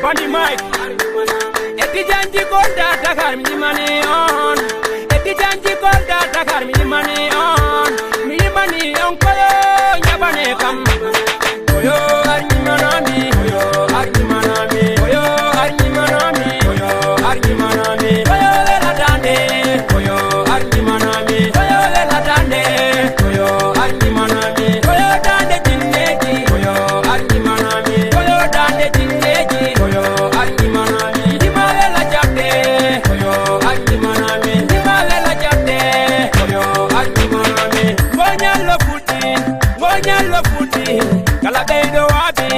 Bunny Mike. Eti janji kolda Dakar mi money on. Eti janji kolda Dakar mi money on. Mi money on koyo nyabane kam. Koyo arni manami. Koyo arni manami. Koyo arni manami. Koyo arni manami. Koyo lela dande. Koyo arni manami. Koyo lela dande. Koyo arni manami. Koyo dande jinneji. Koyo arni manami. Koyo dande jinneji. Koyo arni manami. Dimale la jabde. Koyo arni manami. Dimale la jabde. Koyo arni manami. Ngonyalo futi. Ngonyalo futi. Kala beido wabi.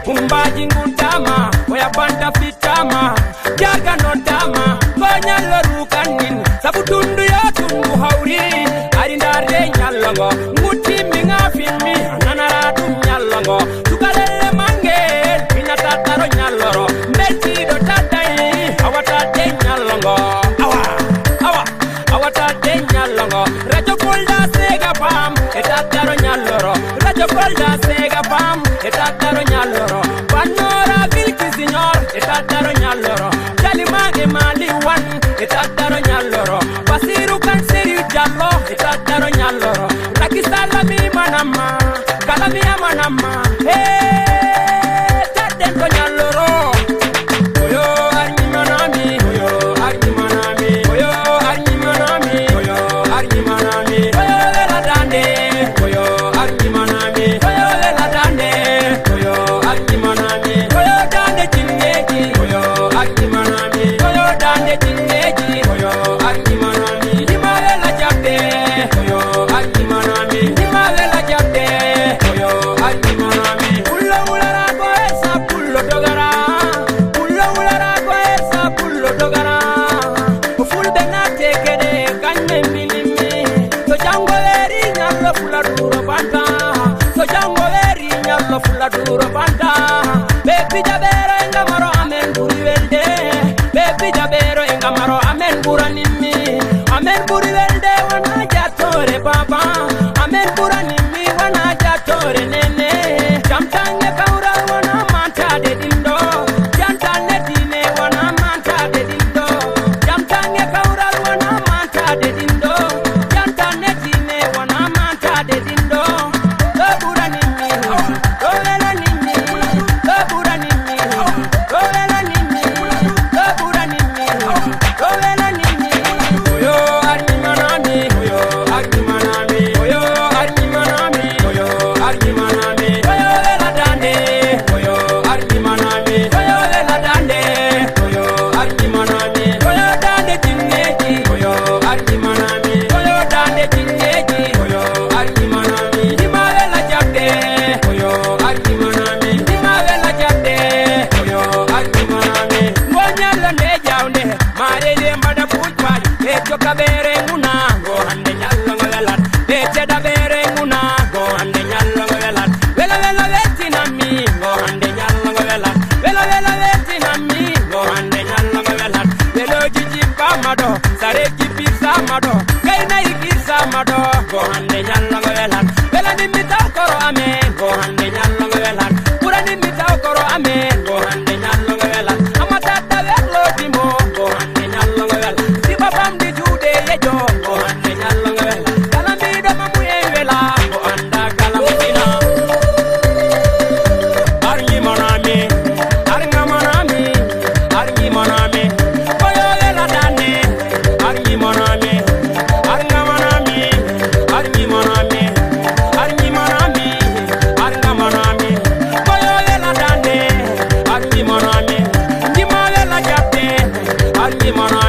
Kumbaji ngutama. Oya banta fitama. Jaga notama. Ngonyalo rukanin. Sabutundu ya tundu hauri. Arindare nyalongo. Nguti minga filmi. Nanaratu nyalongo. Tukalele mange. Minatataro nyaloro. Mbetido tatai. Awatate nyalongo. Awatate nyalongo. Rajo kolda sega pam. Etataro nyaloro. Rajo kolda sega pam. Etataro nyaloro. Panora vilki signor. Etataro nyaloro. Jalimage mali wan. Etataro nyaloro. Basiru kanseri jallo. Etataro nyaloro. Rakisala mi manama. Kalami amanama. Hey, tatento nyaloro. Koyo arni manami. Koyo arni manami. Koyo arni manami. Koyo arni manami. Koyo lela dande. Koyo arni manami. Koyo lela dande. Koyo arni manami. Koyo dande jinneji. Koyo arni manami. Koyo dande jinneji. Koyo arni manami. Dimale la jabde. Koyo arni manami. Dimale la jabde. Koyo arni manami. Pullo ulara ko esa pullo dogara. Pullo ulara ko esa pullo dogara. Fulbe na tekede kanye milimi. So jango eri nyallo fula duro banta. So jango eri nyallo fula duro banta. Baby jabero enga maro amen buri welde. Baby jabero enga maro amen buranimi. Amen buri welde wana jatore baba. Amen buranimi wana jatore nene. Jamtange kaura wana manta de dindo. Jantane dine wana manta de dindo. Jamtange kaura wana manta de dindo. Jantane dine wana manta de dindo. Buranimi, lela nimi. Buranimi, lela nimi. Buranimi, lela nimi. Koyo arni manami. Koyo arni manami. Koyo arni manami. Koyo arni manami. Koyo lela dande. Koyo arni manami. Koyo lela dande. Koyo arni manami. Koyo dande jinneji. Koyo arni manami. Koyo dande jinneji. Koyo arni manami. Dimale la jabde. Koyo arni manami. Dimale la jabde. Koyo arni manami. Ngonyalo ne jawnde. Mare de mbada bujwaj. Echo kabere nguna. Go hande nyallo ngovelat. Eche da bere nguna. Go hande nyallo ngovelat. Vela vela vetina mi. Go hande nyallo ngovelat. Vela vela vetina mi. Go hande nyallo ngovelat. Velo jiji pamado. Sare jipi samado. Kaina ikir samado. Go hande nyallo ngovelat. Vela nimita koro amen. Go hande nyallo ngovelat. Pura nimita koro amen. Go hande nyallo ngovelat. Amatata velo dimo. Go hande nyallo ngovelat. Si babam di jude yejo. Go hande nyallo ngovelat. Kalamido mamu evela. Go anda kalamina. Arni manami. Arni manami. Arni manami. Koyo lela dande. Arni manami. Arni manami. Arni manami. Arni manami. Arni manami. Koyo lela dande. Arni manami. Dimale la jabde. Arni manami.